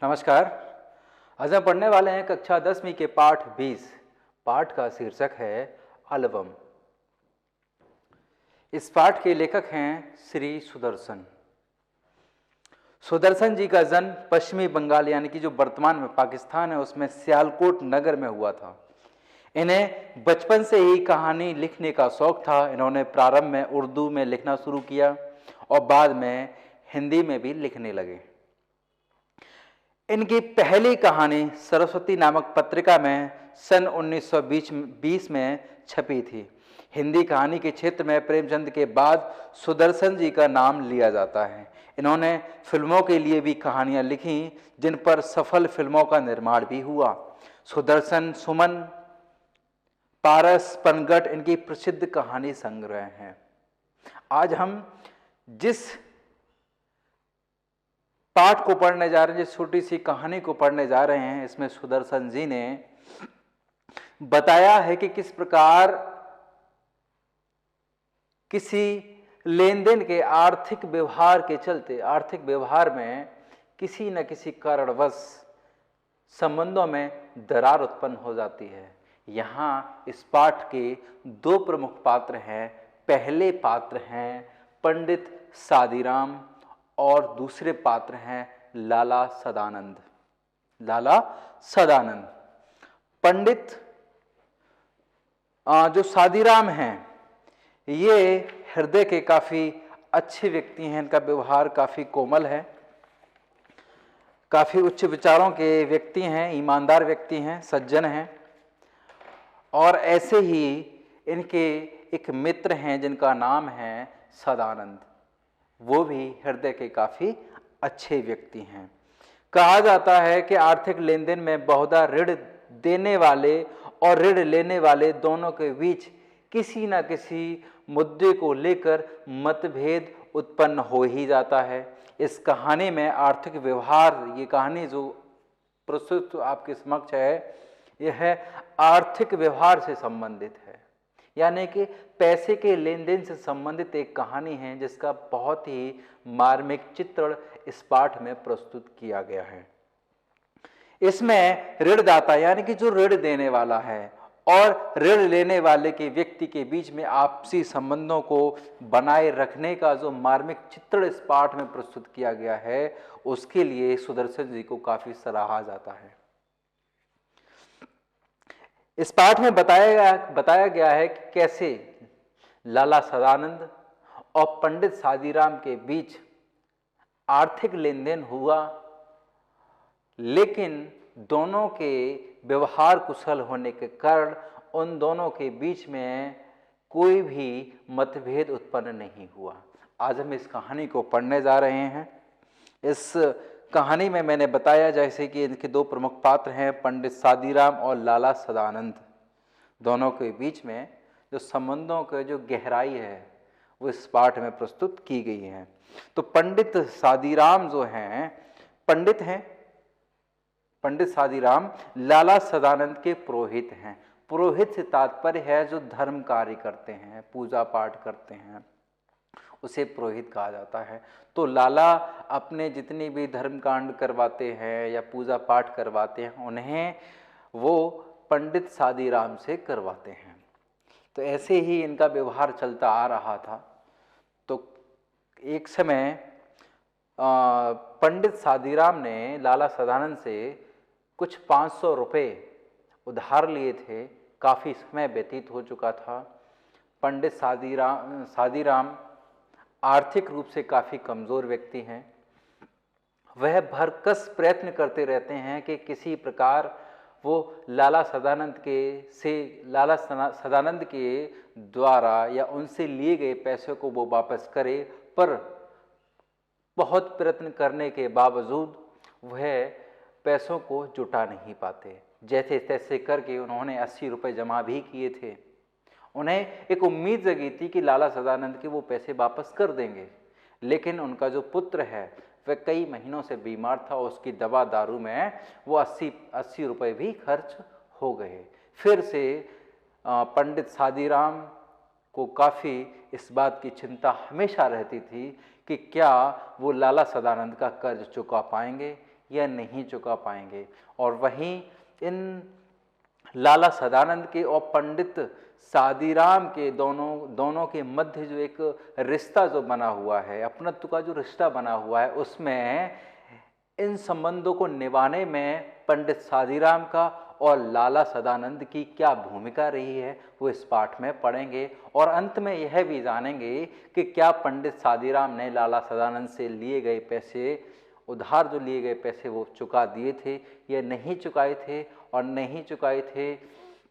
नमस्कार। आज हम पढ़ने वाले हैं कक्षा 10वीं के पाठ 20। पाठ का शीर्षक है अलवम। इस पाठ के लेखक हैं श्री सुदर्शन। सुदर्शन जी का जन्म पश्चिमी बंगाल यानी कि जो वर्तमान में पाकिस्तान है उसमें सियालकोट नगर में हुआ था। इन्हें बचपन से ही कहानी लिखने का शौक था। इन्होंने प्रारंभ में उर्दू में लिखना शुरू किया और बाद में हिंदी में भी लिखने लगे। इनकी पहली कहानी सरस्वती नामक पत्रिका में सन 1920 में छपी थी। हिंदी कहानी के क्षेत्र में प्रेमचंद के बाद सुदर्शन जी का नाम लिया जाता है। इन्होंने फिल्मों के लिए भी कहानियां लिखी जिन पर सफल फिल्मों का निर्माण भी हुआ। सुदर्शन, सुमन, पारस, पनघट इनकी प्रसिद्ध कहानी संग्रह हैं। आज हम जिस पाठ को पढ़ने जा रहे हैं, जिस छोटी सी कहानी को पढ़ने जा रहे हैं, इसमें सुदर्शन जी ने बताया है कि किस प्रकार किसी लेन देन के आर्थिक व्यवहार के चलते आर्थिक व्यवहार में किसी न किसी कारणवश संबंधों में दरार उत्पन्न हो जाती है। यहाँ इस पाठ के दो प्रमुख पात्र हैं। पहले पात्र हैं पंडित सादीराम और दूसरे पात्र हैं लाला सदानंद। लाला सदानंद पंडित जो सादीराम हैं ये हृदय के काफी अच्छे व्यक्ति हैं। इनका व्यवहार काफी कोमल है, काफी उच्च विचारों के व्यक्ति हैं, ईमानदार व्यक्ति हैं, सज्जन हैं। और ऐसे ही इनके एक मित्र हैं जिनका नाम है सदानंद, वो भी हृदय के काफी अच्छे व्यक्ति हैं। कहा जाता है कि आर्थिक लेन देन में बहुधा ऋण देने वाले और ऋण लेने वाले दोनों के बीच किसी न किसी मुद्दे को लेकर मतभेद उत्पन्न हो ही जाता है। इस कहानी में आर्थिक व्यवहार, ये कहानी जो प्रस्तुत आपके समक्ष है, यह आर्थिक व्यवहार से संबंधित है, यानी कि पैसे के लेन देन से संबंधित एक कहानी है जिसका बहुत ही मार्मिक चित्रण इस पाठ में प्रस्तुत किया गया है। इसमें ऋणदाता यानी कि जो ऋण देने वाला है और ऋण लेने वाले के व्यक्ति के बीच में आपसी संबंधों को बनाए रखने का जो मार्मिक चित्रण इस पाठ में प्रस्तुत किया गया है, उसके लिए सुदर्शन जी को काफी सराहा जाता है। इस पाठ में बताया गया है कि कैसे लाला सदानंद और पंडित सादीराम के बीच आर्थिक लेन देन हुआ, लेकिन दोनों के व्यवहार कुशल होने के कारण उन दोनों के बीच में कोई भी मतभेद उत्पन्न नहीं हुआ। आज हम इस कहानी को पढ़ने जा रहे हैं। इस कहानी में मैंने बताया जैसे कि इनके दो प्रमुख पात्र हैं पंडित सादीराम और लाला सदानंद। दोनों के बीच में जो संबंधों की जो गहराई है वो इस पाठ में प्रस्तुत की गई है। तो पंडित सादीराम जो हैं, पंडित हैं, पंडित सादीराम लाला सदानंद के पुरोहित हैं। पुरोहित से तात्पर्य है जो धर्म कार्य करते हैं, पूजा पाठ करते हैं, उसे पुरोहित कहा जाता है। तो लाला अपने जितनी भी धर्म कांड करवाते हैं या पूजा पाठ करवाते हैं उन्हें वो पंडित सादीराम से करवाते हैं। तो ऐसे ही इनका व्यवहार चलता आ रहा था। तो एक समय पंडित सादीराम ने लाला सदानंद से कुछ 500 रुपये उधार लिए थे। काफ़ी समय व्यतीत हो चुका था। पंडित सादीराम आर्थिक रूप से काफ़ी कमज़ोर व्यक्ति हैं। वह भरकस प्रयत्न करते रहते हैं कि किसी प्रकार वो लाला सदानंद के द्वारा या उनसे लिए गए पैसे को वो वापस करे, पर बहुत प्रयत्न करने के बावजूद वह पैसों को जुटा नहीं पाते। जैसे तैसे करके उन्होंने 80 रुपये जमा भी किए थे। उन्हें एक उम्मीद जगी थी कि लाला सदानंद के वो पैसे वापस कर देंगे, लेकिन उनका जो पुत्र है वह कई महीनों से बीमार था। उसकी दवा दारू में वो 80 रुपये भी खर्च हो गए। फिर से पंडित सादीराम को काफ़ी इस बात की चिंता हमेशा रहती थी कि क्या वो लाला सदानंद का कर्ज चुका पाएंगे या नहीं चुका पाएंगे। और वहीं इन लाला सदानंद के और पंडित सादीराम के दोनों के मध्य जो एक रिश्ता जो बना हुआ है, अपनत्व का जो रिश्ता बना हुआ है, उसमें इन संबंधों को निभाने में पंडित सादीराम का और लाला सदानंद की क्या भूमिका रही है वो इस पाठ में पढ़ेंगे। और अंत में यह भी जानेंगे कि क्या पंडित सादीराम ने लाला सदानंद से लिए गए पैसे, उधार जो लिए गए पैसे वो चुका दिए थे या नहीं चुकाए थे, और नहीं चुकाए थे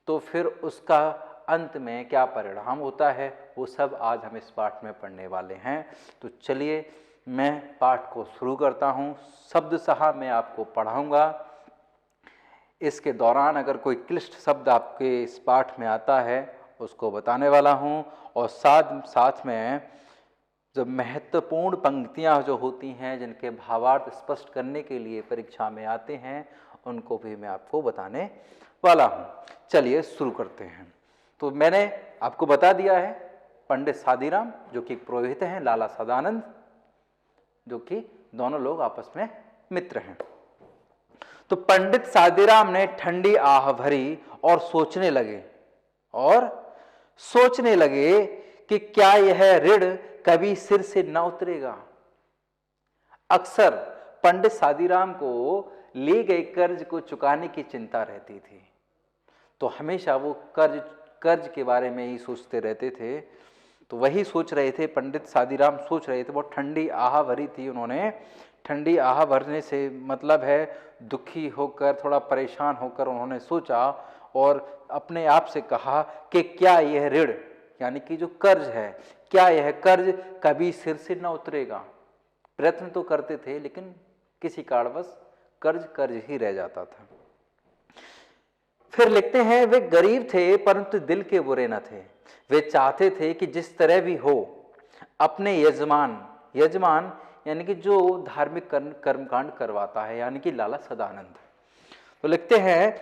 तो फिर उसका अंत में क्या परिणाम होता है, वो सब आज हम इस पाठ में पढ़ने वाले हैं। तो चलिए मैं पाठ को शुरू करता हूँ। शब्दशः मैं आपको पढ़ाऊँगा। इसके दौरान अगर कोई क्लिष्ट शब्द आपके इस पाठ में आता है उसको बताने वाला हूँ, और साथ में जो महत्वपूर्ण पंक्तियाँ जो होती हैं जिनके भावार्थ स्पष्ट करने के लिए परीक्षा में आते हैं उनको भी मैं आपको बताने वाला हूँ। चलिए शुरू करते हैं। तो मैंने आपको बता दिया है पंडित सादीराम जो कि पुरोहित हैं, लाला सदानंद जो कि दोनों लोग आपस में मित्र हैं। तो पंडित सादीराम ने ठंडी आह भरी और सोचने लगे कि क्या यह ऋण कभी सिर से न उतरेगा। अक्सर पंडित सादीराम को लिए गए कर्ज को चुकाने की चिंता रहती थी, तो हमेशा वो कर्ज के बारे में ही सोचते रहते थे। तो वही सोच रहे थे, पंडित सादीराम सोच रहे थे। बहुत ठंडी आह भरी थी उन्होंने। ठंडी आह भरने से मतलब है दुखी होकर, थोड़ा परेशान होकर उन्होंने सोचा और अपने आप से कहा कि क्या यह ऋण यानी कि जो कर्ज है, क्या यह कर्ज कभी सिर से न उतरेगा। प्रयत्न तो करते थे लेकिन किसी कारणवश कर्ज ही रह जाता था। फिर लिखते हैं, वे गरीब थे परंतु दिल के बुरे न थे। वे चाहते थे कि जिस तरह भी हो अपने यजमान यानी कि जो धार्मिक कर्मकांड करवाता है यानी कि लाला सदानंद। तो लिखते हैं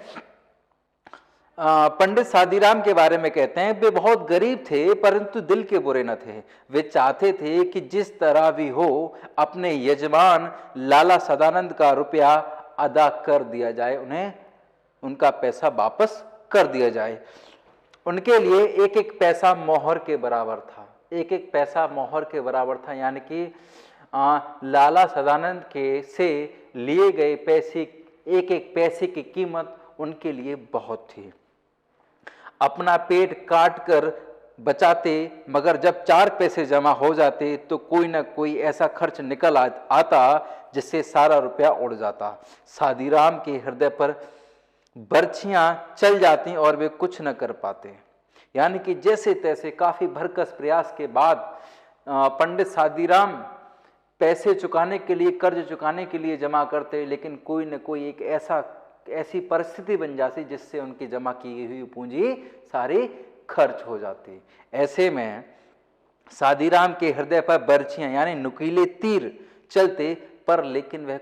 पंडित सादीराम के बारे में कहते हैं, वे बहुत गरीब थे परंतु दिल के बुरे न थे। वे चाहते थे कि जिस तरह भी हो अपने यजमान लाला सदानंद का रुपया अदा कर दिया जाए, उन्हें उनका पैसा वापस कर दिया जाए। उनके लिए एक एक पैसा मोहर के बराबर था। एक एक पैसा मोहर के बराबर था यानी कि लाला सदानंद के से लिए गए पैसे, एक एक पैसे की कीमत उनके लिए बहुत थी। अपना पेट काट कर बचाते, मगर जब 4 पैसे जमा हो जाते तो कोई ना कोई ऐसा खर्च निकल आता जिससे सारा रुपया उड़ जाता। सादीराम के हृदय पर बर्छियां चल जाती और वे कुछ न कर पाते। यानी कि जैसे तैसे काफी भरकस प्रयास के बाद पंडित सादीराम पैसे चुकाने के लिए, कर्ज चुकाने के लिए जमा करते, लेकिन कोई न कोई एक ऐसी परिस्थिति बन जाती जिससे उनकी जमा की हुई पूंजी सारी खर्च हो जाती। ऐसे में सादीराम के हृदय पर बर्छियां यानी नुकीले तीर चलते, पर लेकिन वह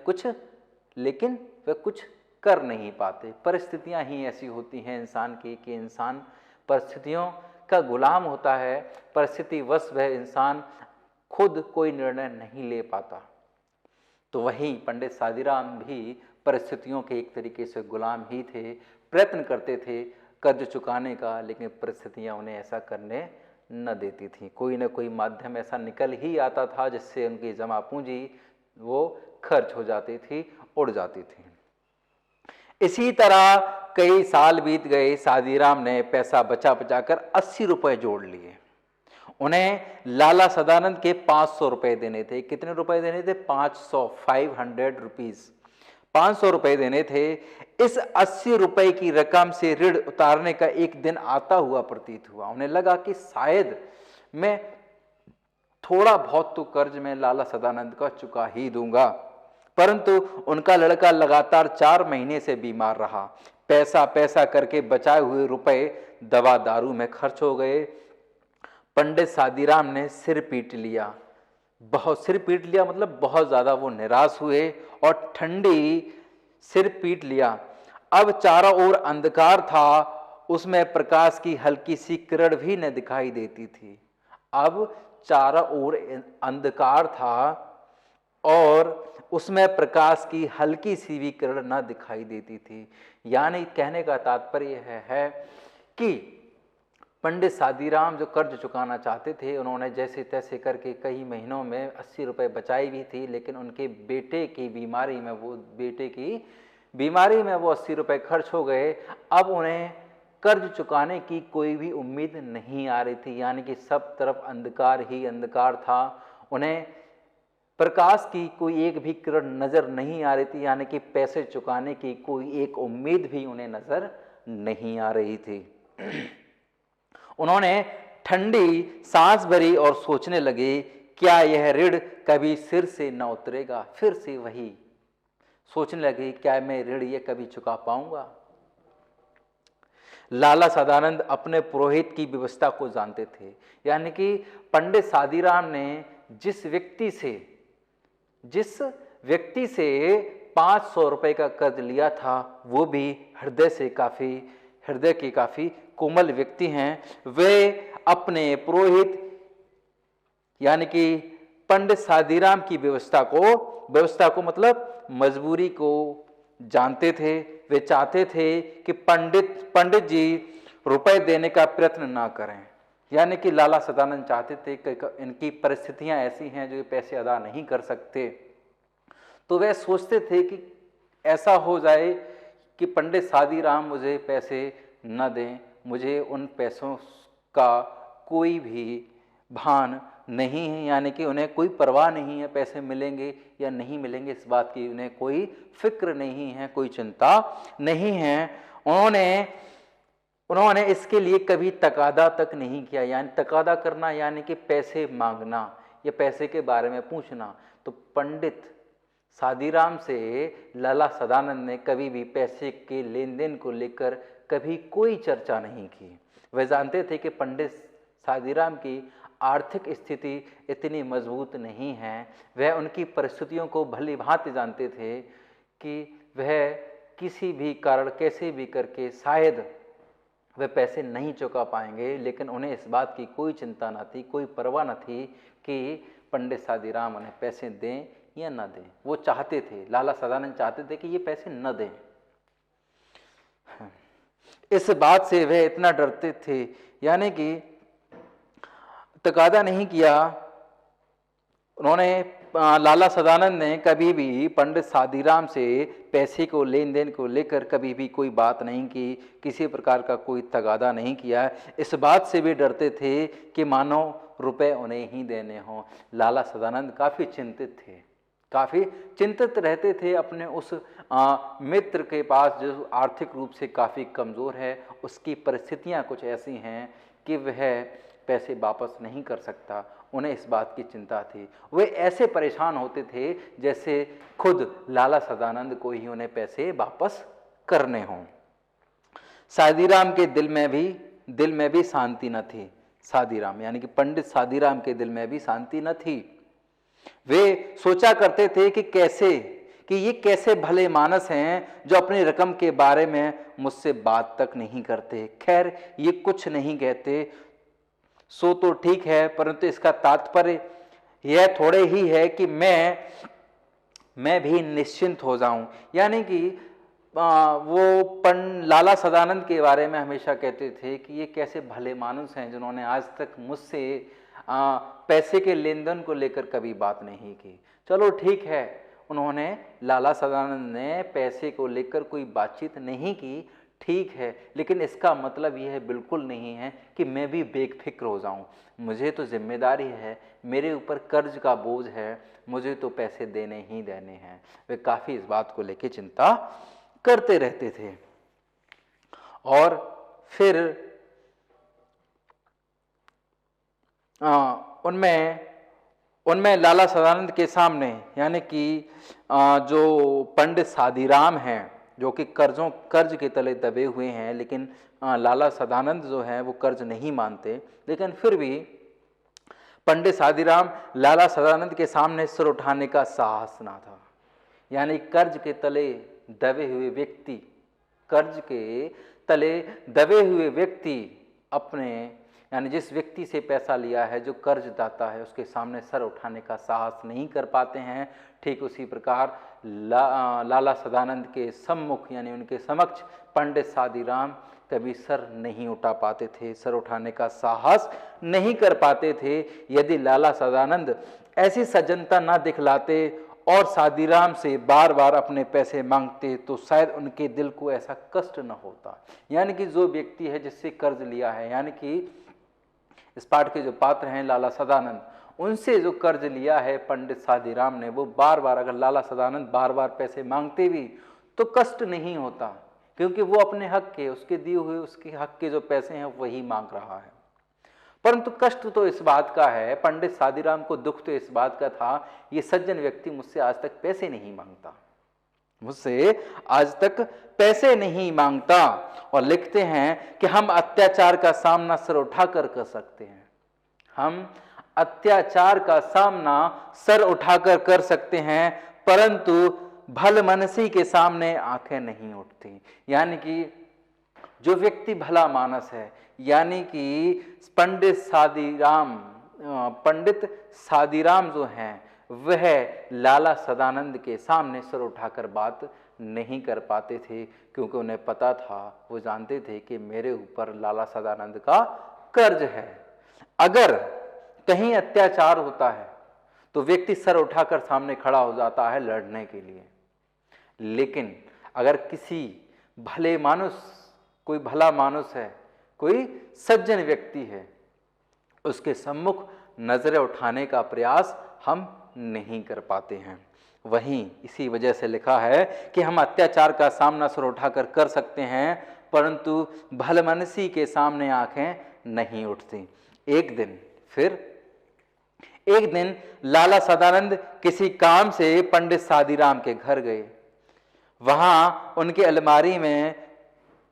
कुछ कर नहीं पाते। परिस्थितियां ही ऐसी होती हैं इंसान की कि इंसान परिस्थितियों का गुलाम होता है। परिस्थितिवश वह इंसान खुद कोई निर्णय नहीं ले पाता। तो वहीं पंडित सादीराम भी परिस्थितियों के एक तरीके से गुलाम ही थे। प्रयत्न करते थे कर्ज चुकाने का, लेकिन परिस्थितियां उन्हें ऐसा करने न देती थी। कोई न कोई माध्यम ऐसा निकल ही आता था जिससे उनकी जमा पूंजी वो खर्च हो जाती थी, उड़ जाती थी। इसी तरह कई साल बीत गए। सादीराम ने पैसा बचा कर 80 रुपए जोड़ लिए। उन्हें लाला सदानंद के 500 रुपए देने थे। कितने रुपए देने थे? 500 रुपीज, 500 रुपए देने थे। इस 80 रुपए की रकम से ऋण उतारने का एक दिन आता हुआ प्रतीत हुआ। उन्हें लगा कि शायद मैं थोड़ा बहुत तो कर्ज में लाला सदानंद का चुका ही दूंगा, परंतु उनका लड़का लगातार 4 महीने से बीमार रहा। पैसा करके बचाए हुए रुपए दवा दारू में खर्च हो गए। पंडित सादीराम ने सिर पीट लिया मतलब बहुत ज्यादा वो निराश हुए और ठंडी सिर पीट लिया। अब चारों ओर अंधकार था, उसमें प्रकाश की हल्की सी किरण भी न दिखाई देती थी। अब चारों ओर अंधकार था, और उसमें प्रकाश की हल्की सी भी किरण न दिखाई देती थी। यानी कहने का तात्पर्य है कि पंडित सादीराम जो कर्ज चुकाना चाहते थे, उन्होंने जैसे तैसे करके कई महीनों में 80 रुपये बचाई भी थी, लेकिन उनके बेटे की बीमारी में वो 80 रुपये खर्च हो गए। अब उन्हें कर्ज चुकाने की कोई भी उम्मीद नहीं आ रही थी, यानी कि सब तरफ अंधकार ही अंधकार था। उन्हें प्रकाश की कोई एक भी किरण नजर नहीं आ रही थी, यानी कि पैसे चुकाने की कोई एक उम्मीद भी उन्हें नजर नहीं आ रही थी। उन्होंने ठंडी सांस भरी और सोचने लगे, क्या यह ऋण कभी सिर से न उतरेगा। फिर से वही सोचने लगे, क्या मैं ऋण ये कभी चुका पाऊंगा। लाला सदानंद अपने पुरोहित की व्यवस्था को जानते थे, यानी कि पंडित सादीराम ने जिस व्यक्ति से 500 रुपए का कर्ज लिया था, वो भी हृदय के काफी कोमल व्यक्ति हैं। वे अपने पुरोहित यानी कि पंडित सादीराम की व्यवस्था को मतलब मजबूरी को जानते थे। वे चाहते थे कि पंडित जी रुपए देने का प्रयत्न ना करें, यानी कि लाला सदानंद चाहते थे कि इनकी परिस्थितियां ऐसी हैं जो ये पैसे अदा नहीं कर सकते, तो वे सोचते थे कि ऐसा हो जाए कि पंडित सादीराम मुझे पैसे न दें, मुझे उन पैसों का कोई भी भान नहीं है, यानी कि उन्हें कोई परवाह नहीं है पैसे मिलेंगे या नहीं मिलेंगे, इस बात की उन्हें कोई फिक्र नहीं है, कोई चिंता नहीं है। उन्होंने इसके लिए कभी तकादा तक नहीं किया, यानी तकादा करना यानी कि पैसे मांगना या पैसे के बारे में पूछना। तो पंडित सादीराम से लाला सदानंद ने कभी भी पैसे के लेन देन को लेकर कभी कोई चर्चा नहीं की। वे जानते थे कि पंडित सादीराम की आर्थिक स्थिति इतनी मजबूत नहीं है। वह उनकी परिस्थितियों को भली भांति जानते थे कि वह किसी भी कारण कैसे भी करके शायद वे पैसे नहीं चुका पाएंगे, लेकिन उन्हें इस बात की कोई चिंता न थी, कोई परवाह न थी कि पंडित सादीराम उन्हें पैसे दें या न दें। वो चाहते थे, लाला सदानंद चाहते थे कि ये पैसे न दें। इस बात से वह इतना डरते थे, यानी कि तकादा नहीं किया। लाला सदानंद ने कभी भी पंडित सादीराम से पैसे को लेन देन को लेकर कभी भी कोई बात नहीं की, किसी प्रकार का कोई तगादा नहीं किया। इस बात से भी डरते थे कि मानो रुपए उन्हें ही देने हों। लाला सदानंद काफ़ी चिंतित रहते थे अपने उस मित्र के पास जो आर्थिक रूप से काफ़ी कमज़ोर है। उसकी परिस्थितियां कुछ ऐसी हैं कि वह पैसे वापस नहीं कर सकता, उन्हें इस बात की चिंता थी। वे ऐसे परेशान होते थे जैसे खुद लाला सदानंद को ही उन्हें पैसे वापस करने हों। सादीराम के दिल में भी शांति न थी। सादीराम यानी कि पंडित सादीराम के दिल में भी शांति न थी। वे सोचा करते थे कि ये कैसे भले मानस हैं जो अपनी रकम के बारे में मुझसे बात तक नहीं करते। खैर, ये कुछ नहीं कहते सो तो ठीक है, परंतु इसका तात्पर्य यह थोड़े ही है कि मैं भी निश्चिंत हो जाऊं। यानी कि लाला सदानंद के बारे में हमेशा कहते थे कि ये कैसे भले मानुस हैं जिन्होंने आज तक मुझसे पैसे के लेन देन को लेकर कभी बात नहीं की। चलो ठीक है, उन्होंने लाला सदानंद ने पैसे को लेकर कोई बातचीत नहीं की, ठीक है, लेकिन इसका मतलब यह बिल्कुल नहीं है कि मैं भी बेफिक्र हो जाऊं। मुझे तो जिम्मेदारी है, मेरे ऊपर कर्ज का बोझ है, मुझे तो पैसे देने ही देने हैं। वे काफ़ी इस बात को लेकर चिंता करते रहते थे। और फिर उनमें लाला सदानंद के सामने यानी कि जो पंडित सादीराम हैं जो कि कर्ज के तले दबे हुए हैं, लेकिन लाला सदानंद जो हैं वो कर्ज नहीं मानते, लेकिन फिर भी पंडित सादीराम लाला सदानंद के सामने सिर उठाने का साहस ना था। यानी कर्ज के तले दबे हुए व्यक्ति अपने यानी जिस व्यक्ति से पैसा लिया है, जो कर्जदाता है, उसके सामने सर उठाने का साहस नहीं कर पाते हैं। ठीक उसी प्रकार लाला सदानंद के सम्मुख यानी उनके समक्ष पंडित सादीराम कभी सर नहीं उठा पाते थे, सर उठाने का साहस नहीं कर पाते थे। यदि लाला सदानंद ऐसी सज्जनता ना दिखलाते और सादीराम से बार बार अपने पैसे मांगते तो शायद उनके दिल को ऐसा कष्ट न होता। यानी कि जो व्यक्ति है जिससे कर्ज लिया है, यानी कि इस पाठ के जो पात्र हैं लाला सदानंद, उनसे जो कर्ज लिया है पंडित सादीराम ने, वो बार बार अगर लाला सदानंद बार बार पैसे मांगते भी तो कष्ट नहीं होता, क्योंकि वो अपने हक के, उसके दिए हुए उसके हक के जो पैसे हैं वही मांग रहा है। परंतु कष्ट तो इस बात का है, पंडित सादीराम को दुख तो इस बात का था, ये सज्जन व्यक्ति मुझसे आज तक पैसे नहीं मांगता, मुझसे आज तक पैसे नहीं मांगता। और लिखते हैं कि हम अत्याचार का सामना सर उठाकर कर सकते हैं, हम अत्याचार का सामना सर उठाकर कर सकते हैं, परंतु भलमनसी के सामने आंखें नहीं उठती। यानी कि जो व्यक्ति भला मानस है, यानी कि पंडित सादीराम जो हैं, वह लाला सदानंद के सामने सर उठाकर बात नहीं कर पाते थे, क्योंकि उन्हें पता था, वो जानते थे कि मेरे ऊपर लाला सदानंद का कर्ज है। अगर कहीं अत्याचार होता है तो व्यक्ति सर उठाकर सामने खड़ा हो जाता है लड़ने के लिए, लेकिन अगर किसी भले मानुस, कोई भला मानुस है, कोई सज्जन व्यक्ति है, उसके सम्मुख नजरें उठाने का प्रयास हम नहीं कर पाते हैं। वहीं इसी वजह से लिखा है कि हम अत्याचार का सामना सर उठाकर कर सकते हैं, परंतु भलमनसी के सामने आंखें नहीं उठती। एक दिन लाला सदानंद किसी काम से पंडित सादीराम के घर गए। वहां उनकी अलमारी में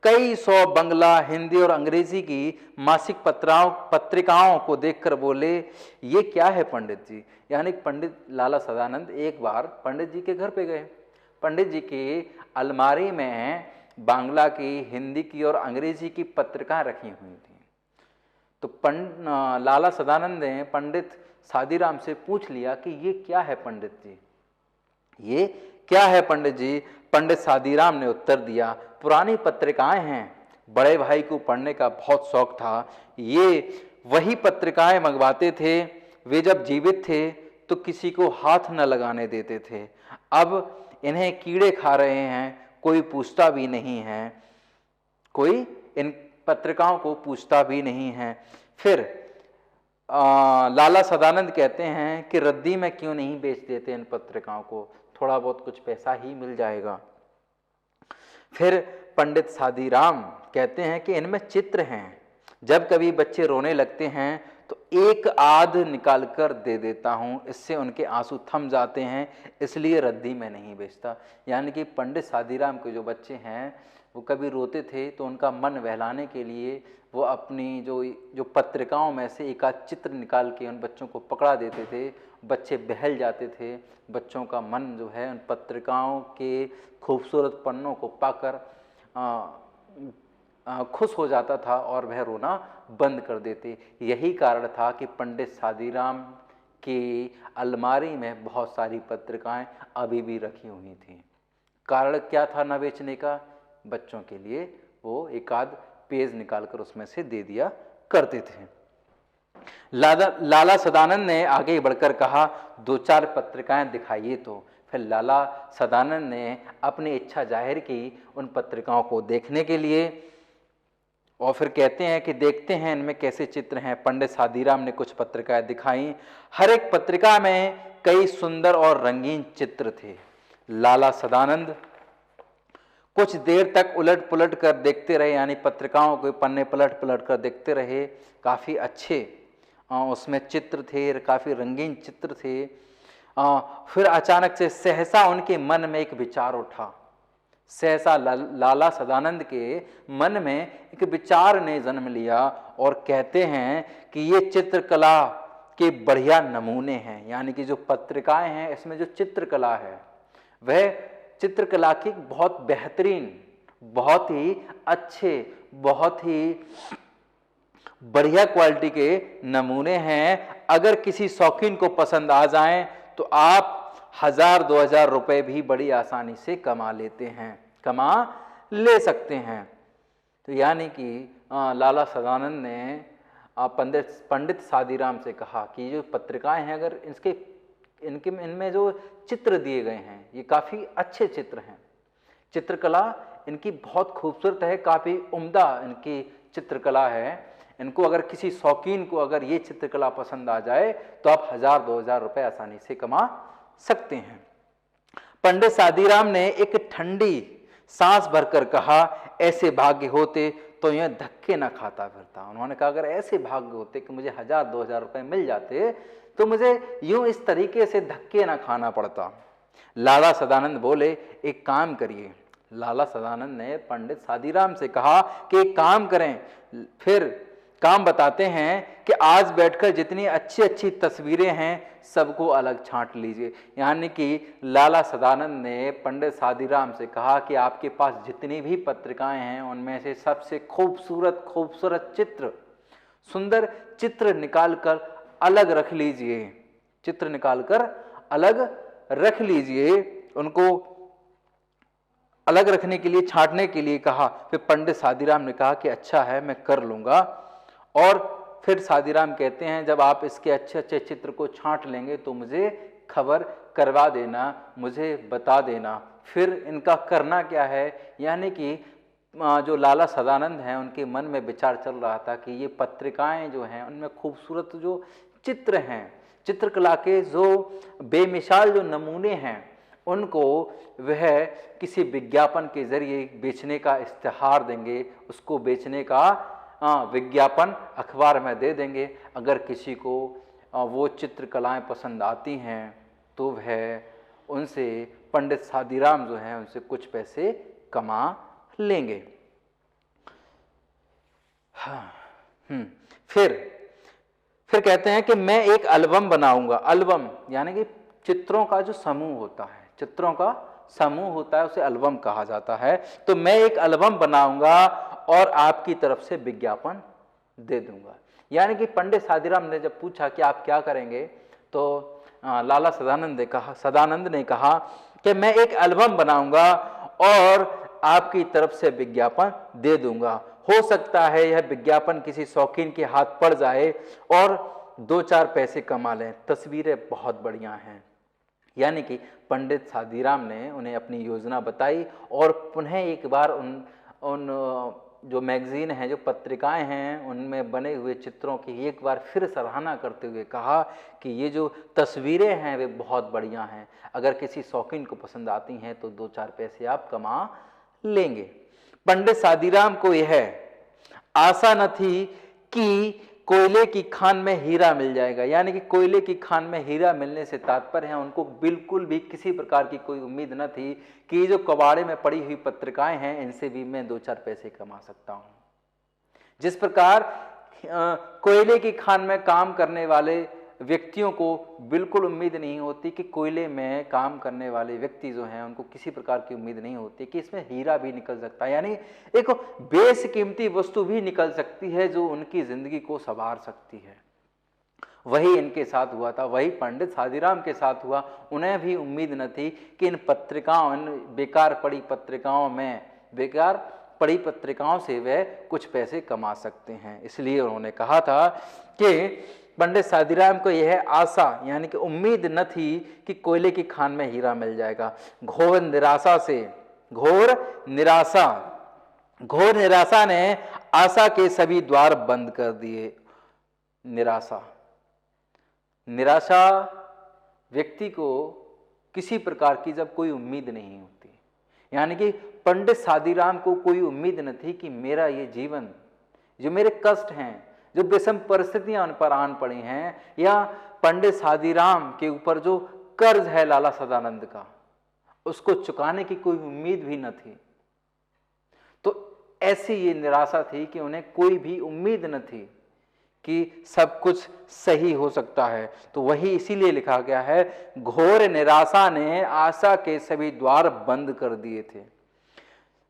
कई सौ बंगला, हिंदी और अंग्रेजी की मासिक पत्रिकाओं को देखकर बोले, ये क्या है पंडित जी। यानी पंडित लाला सदानंद एक बार पंडित जी के घर पे गए। पंडित जी की अलमारी में बांग्ला की, हिंदी की और अंग्रेजी की पत्रिकाएं रखी हुई थी। तो लाला सदानंद ने पंडित सादीराम से पूछ लिया कि ये क्या है पंडित जी, ये क्या है पंडित जी। पंडित सादीराम ने उत्तर दिया, पुरानी पत्रिकाएं हैं, बड़े भाई को पढ़ने का बहुत शौक था, ये वही पत्रिकाएं मंगवाते थे। वे जब जीवित थे तो किसी को हाथ न लगाने देते थे, अब इन्हें कीड़े खा रहे हैं, कोई पूछता भी नहीं है, कोई इन पत्रिकाओं को पूछता भी नहीं है। फिर लाला सदानंद कहते हैं कि रद्दी में क्यों नहीं बेच देते इन पत्रिकाओं को, थोड़ा बहुत कुछ पैसा ही मिल जाएगा। फिर पंडित सादीराम कहते हैं कि इनमें चित्र हैं, जब कभी बच्चे रोने लगते हैं तो एक आध निकाल कर दे देता हूं, इससे उनके आंसू थम जाते हैं, इसलिए रद्दी में नहीं बेचता। यानी कि पंडित सादीराम के जो बच्चे हैं वो कभी रोते थे तो उनका मन बहलाने के लिए वो अपनी जो पत्रिकाओं में से एक आध चित्र निकाल के उन बच्चों को पकड़ा देते थे, बच्चे बहल जाते थे, बच्चों का मन जो है उन पत्रिकाओं के खूबसूरत पन्नों को पाकर खुश हो जाता था और वह रोना बंद कर देते। यही कारण था कि पंडित सादीराम की अलमारी में बहुत सारी पत्रिकाएं अभी भी रखी हुई थी। कारण क्या था न बेचने का, बच्चों के लिए वो एक आध पेज निकालकर उसमें से दे दिया करते थे। लाला सदानंद ने आगे बढ़कर कहा, दो चार पत्रिकाएं दिखाइए। तो फिर लाला सदानंद ने अपनी इच्छा जाहिर की उन पत्रिकाओं को देखने के लिए, और फिर कहते हैं कि देखते हैं इनमें कैसे चित्र हैं। पंडित सादीराम ने कुछ पत्रिकाएं दिखाई, हर एक पत्रिका में कई सुंदर और रंगीन चित्र थे। लाला सदानंद कुछ देर तक उलट पुलट कर देखते रहे, यानी पत्रिकाओं के पन्ने पलट पलट कर देखते रहे। काफ़ी अच्छे उसमें चित्र थे, काफ़ी रंगीन चित्र थे। फिर अचानक से सहसा उनके मन में एक विचार उठा। सहसा लाला सदानंद के मन में एक विचार ने जन्म लिया और कहते हैं कि ये चित्रकला के बढ़िया नमूने हैं। यानी कि जो पत्रिकाएं हैं इसमें जो चित्रकला है वह चित्रकला की बहुत बेहतरीन, बहुत ही अच्छे, बहुत बढ़िया क्वालिटी के नमूने हैं। अगर किसी शौकीन को पसंद आ जाएं तो आप 1000-2000 रुपए भी बड़ी आसानी से कमा ले सकते हैं। तो यानी कि लाला सदानंद ने पंडित सादीराम से कहा कि जो पत्रिकाएं हैं, अगर इनमें जो चित्र दिए गए हैं ये काफ़ी अच्छे चित्र हैं, चित्रकला इनकी बहुत खूबसूरत है, काफ़ी उम्दा इनकी चित्रकला है। इनको अगर किसी शौकीन को अगर ये चित्रकला पसंद आ जाए तो आप 1000-2000 रुपए आसानी से कमा सकते हैं। पंडित सादीराम ने एक ठंडी सांस भरकर कहा, ऐसे भाग्य होते तो यह धक्के न खाता फिरता। उन्होंने कहा अगर ऐसे भाग्य होते कि मुझे 1000-2000 रुपए मिल जाते तो मुझे यूं इस तरीके से धक्के ना खाना पड़ता। लाला सदानंद बोले, एक काम करिए। लाला सदानंद ने पंडित सादीराम से कहा कि एक काम करें, फिर काम बताते हैं कि आज बैठकर जितनी अच्छी अच्छी तस्वीरें हैं सबको अलग छांट लीजिए। यानी कि लाला सदानंद ने पंडित सादीराम से कहा कि आपके पास जितनी भी पत्रिकाएं हैं उनमें से सबसे खूबसूरत खूबसूरत चित्र, सुंदर चित्र निकालकर अलग रख लीजिए, चित्र निकालकर अलग रख लीजिए। उनको अलग रखने के लिए, छांटने के लिए कहा। फिर पंडित सादीराम ने कहा कि अच्छा है, मैं कर लूंगा। और फिर सादीराम कहते हैं जब आप इसके अच्छे अच्छे चित्र को छांट लेंगे तो मुझे खबर करवा देना, मुझे बता देना। फिर इनका करना क्या है, यानी कि जो लाला सदानंद हैं उनके मन में विचार चल रहा था कि ये पत्रिकाएं जो हैं उनमें खूबसूरत जो चित्र हैं, चित्रकला के जो बेमिसाल जो नमूने हैं, उनको वह किसी विज्ञापन के जरिए बेचने का इश्तिहार देंगे, उसको बेचने का विज्ञापन अखबार में दे देंगे। अगर किसी को वो चित्रकलाएं पसंद आती हैं तो वह उनसे, पंडित सादीराम जो हैं उनसे कुछ पैसे कमा लेंगे। फिर कहते हैं कि मैं एक एल्बम बनाऊंगा। एल्बम यानी कि चित्रों का जो समूह होता है, चित्रों का समूह होता है, उसे एल्बम कहा जाता है। तो मैं एक एल्बम बनाऊंगा और आपकी तरफ से विज्ञापन दे दूंगा। यानी कि पंडित सादीराम ने जब पूछा कि आप क्या करेंगे तो लाला सदानंद ने कहा कि मैं एक एल्बम बनाऊंगा और आपकी तरफ से विज्ञापन दे दूंगा। हो सकता है यह विज्ञापन किसी शौकीन के हाथ पड़ जाए और 2-4 पैसे कमा लें। तस्वीरें बहुत बढ़िया हैं। यानी कि पंडित सादीराम ने उन्हें अपनी योजना बताई और पुनः एक बार उन जो मैगजीन हैं, जो पत्रिकाएं हैं, उनमें बने हुए चित्रों की एक बार फिर सराहना करते हुए कहा कि ये जो तस्वीरें हैं वे बहुत बढ़िया हैं, अगर किसी शौकीन को पसंद आती हैं तो 2-4 पैसे आप कमा लेंगे। पंडित सादीराम को यह आशा न थी कि कोयले की खान में हीरा मिल जाएगा। यानी कि कोयले की खान में हीरा मिलने से तात्पर्य है उनको बिल्कुल भी किसी प्रकार की कोई उम्मीद न थी कि ये जो कबाड़े में पड़ी हुई पत्रिकाएं हैं इनसे भी मैं 2-4 पैसे कमा सकता हूं। जिस प्रकार कोयले की खान में काम करने वाले व्यक्तियों को बिल्कुल उम्मीद नहीं होती कि कोयले में काम करने वाले व्यक्ति जो हैं उनको किसी प्रकार की उम्मीद नहीं होती कि इसमें हीरा भी निकल सकता है, यानी एक बेशकीमती वस्तु भी निकल सकती है जो उनकी जिंदगी को संवार सकती है। वही इनके साथ हुआ था, वही पंडित सादीराम के साथ हुआ। उन्हें भी उम्मीद न थी कि इन पत्रिकाओं, इन बेकार पड़ी पत्रिकाओं से वे कुछ पैसे कमा सकते हैं। इसलिए उन्होंने कहा था कि पंडित सादीराम को यह आशा यानी कि उम्मीद न थी कि कोयले की खान में हीरा मिल जाएगा। घोर निराशा ने आशा के सभी द्वार बंद कर दिए। निराशा व्यक्ति को किसी प्रकार की जब कोई उम्मीद नहीं होती, यानी कि पंडित सादीराम को कोई उम्मीद न थी कि मेरा ये जीवन, जो मेरे कष्ट हैं, जो विषम परिस्थितियां उन पर आन पड़ी हैं, या पंडित सादीराम के ऊपर जो कर्ज है लाला सदानंद का, उसको चुकाने की कोई उम्मीद भी न थी। तो ऐसी ये निराशा थी कि उन्हें कोई भी उम्मीद न थी कि सब कुछ सही हो सकता है। तो वही इसीलिए लिखा गया है, घोर निराशा ने आशा के सभी द्वार बंद कर दिए थे।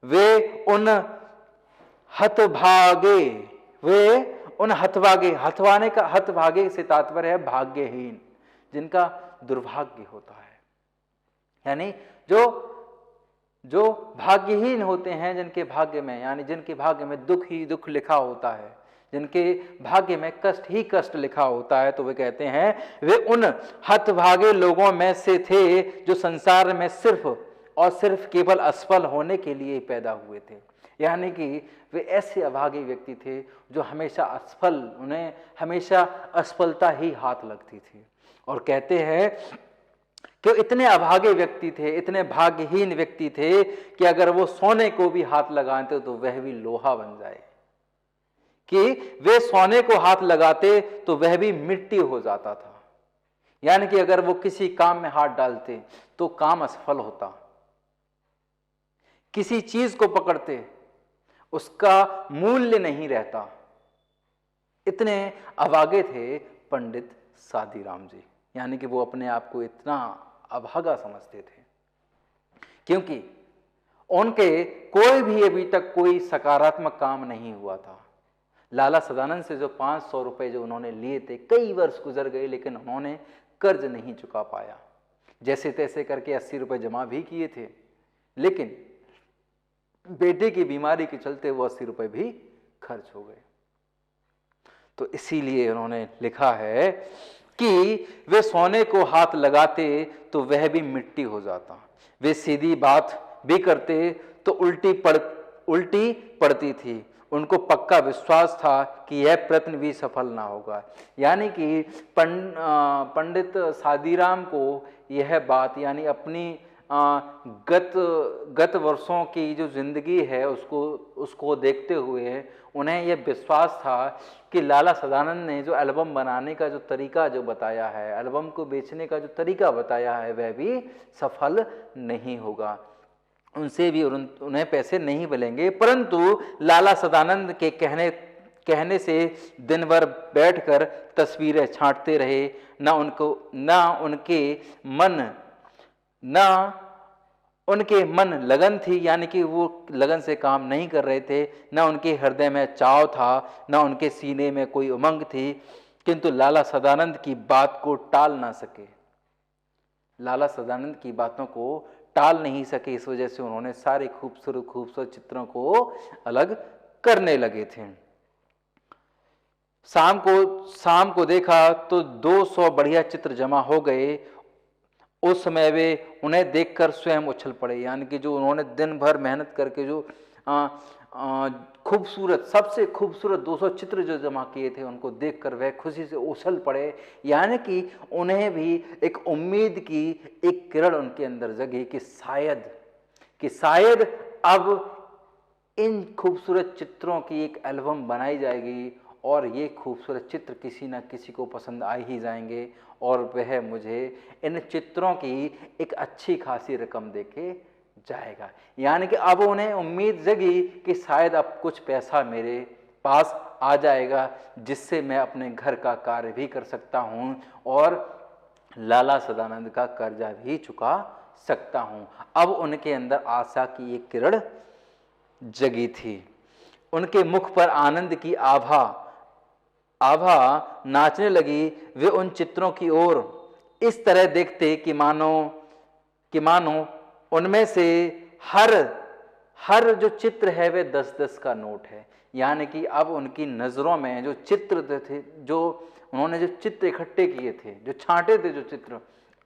वे उन उन हतभागे से तात्पर्य है भाग्यहीन, जिनका दुर्भाग्य होता है, यानी जो भाग्यहीन होते हैं, जिनके भाग्य में, यानी जिनके भाग्य में दुख ही दुख लिखा होता है, जिनके भाग्य में कष्ट ही कष्ट लिखा होता है, तो वे कहते हैं वे उन हतभागे लोगों में से थे जो संसार में सिर्फ और सिर्फ केवल असफल होने के लिए पैदा हुए थे। यानी कि वे ऐसे अभागे व्यक्ति थे जो हमेशा असफल, उन्हें हमेशा असफलता ही हाथ लगती थी। और कहते हैं कि इतने अभागे व्यक्ति थे, इतने भाग्यहीन व्यक्ति थे कि अगर वो सोने को भी हाथ लगाते तो वह भी लोहा बन जाए, कि वे सोने को हाथ लगाते तो वह भी मिट्टी हो जाता था। यानी कि अगर वो किसी काम में हाथ डालते तो काम असफल होता, किसी चीज को पकड़ते उसका मूल्य नहीं रहता। इतने अभागे थे पंडित सादीराम जी, यानी कि वो अपने आप को इतना अभागा समझते थे, क्योंकि उनके कोई भी अभी तक कोई सकारात्मक काम नहीं हुआ था। लाला सदानंद से जो 500 रुपए जो उन्होंने लिए थे, कई वर्ष गुजर गए लेकिन उन्होंने कर्ज नहीं चुका पाया। जैसे तैसे करके 80 रुपए जमा भी किए थे, लेकिन बेटे की बीमारी के चलते वो 80 रुपए भी खर्च हो गए। तो इसीलिए उन्होंने लिखा है कि वे सोने को हाथ लगाते तो वह भी मिट्टी हो जाता, वे सीधी बात भी करते तो उल्टी पड़ती थी। उनको पक्का विश्वास था कि यह प्रयत्न भी सफल ना होगा। यानी कि पंडित सादीराम को यह बात, यानी अपनी गत वर्षों की जो जिंदगी है उसको देखते हुए उन्हें यह विश्वास था कि लाला सदानंद ने जो एल्बम बनाने का जो तरीका जो बताया है, एल्बम को बेचने का जो तरीका बताया है, वह भी सफल नहीं होगा, उनसे भी उन्हें पैसे नहीं मिलेंगे। परंतु लाला सदानंद के कहने से दिन भर बैठकर तस्वीरें छांटते रहे, उनके मन लगन थी, यानी कि वो लगन से काम नहीं कर रहे थे, न उनके हृदय में चाव था, न उनके सीने में कोई उमंग थी, किंतु लाला सदानंद की बात को टाल ना सके, लाला सदानंद की बातों को टाल नहीं सके। इस वजह से उन्होंने सारे खूबसूरत चित्रों को अलग करने लगे थे। शाम को देखा तो 200 बढ़िया चित्र जमा हो गए। उस समय वे उन्हें देखकर स्वयं उछल पड़े, यानी कि जो उन्होंने दिन भर मेहनत करके जो सबसे खूबसूरत 200 चित्र जो जमा किए थे, उनको देखकर वह खुशी से उछल पड़े। यानी कि उन्हें भी एक उम्मीद की एक किरण उनके अंदर जगी कि शायद अब इन खूबसूरत चित्रों की एक एल्बम बनाई जाएगी और ये खूबसूरत चित्र किसी न किसी को पसंद आ ही जाएंगे और वह मुझे इन चित्रों की एक अच्छी खासी रकम देके जाएगा। यानी कि अब उन्हें उम्मीद जगी कि शायद अब कुछ पैसा मेरे पास आ जाएगा जिससे मैं अपने घर का कार्य भी कर सकता हूं और लाला सदानंद का कर्जा भी चुका सकता हूं। अब उनके अंदर आशा की एक किरण जगी थी। उनके मुख पर आनंद की आभा नाचने लगी। वे उन चित्रों की ओर इस तरह देखते कि मानो उनमें से हर जो चित्र है वे 10-10 का नोट है। यानी कि अब उनकी नजरों में जो चित्र थे, जो उन्होंने जो चित्र इकट्ठे किए थे, जो छांटे थे जो चित्र,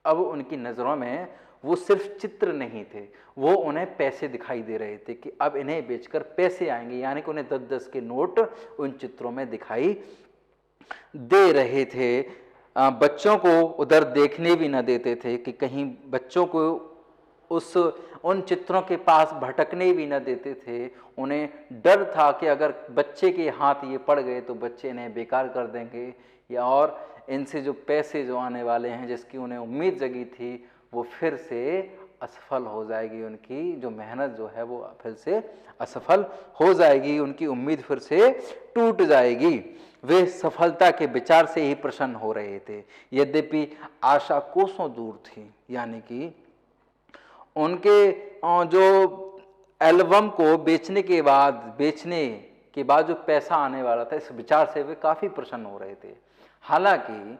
अब उनकी नजरों में वो सिर्फ चित्र नहीं थे, वो उन्हें पैसे दिखाई दे रहे थे कि अब इन्हें बेचकर पैसे आएंगे। यानी कि उन्हें 10-10 के नोट उन चित्रों में दिखाई दे रहे थे। बच्चों को उधर देखने भी न देते थे कि कहीं बच्चों को उन चित्रों के पास भटकने भी न देते थे। उन्हें डर था कि अगर बच्चे के हाथ ये पड़ गए तो बच्चे इन्हें बेकार कर देंगे या और इनसे जो पैसे जो आने वाले हैं जिसकी उन्हें उम्मीद जगी थी वो फिर से असफल हो जाएगी। उनकी जो मेहनत जो है वो फिर से असफल हो जाएगी, उनकी उम्मीद फिर से टूट जाएगी। वे सफलता के विचार से ही प्रसन्न हो रहे थे, यद्यपि आशा कोसों दूर थी। यानी कि उनके जो एल्बम को बेचने के बाद जो पैसा आने वाला था, इस विचार से वे काफ़ी प्रसन्न हो रहे थे। हालांकि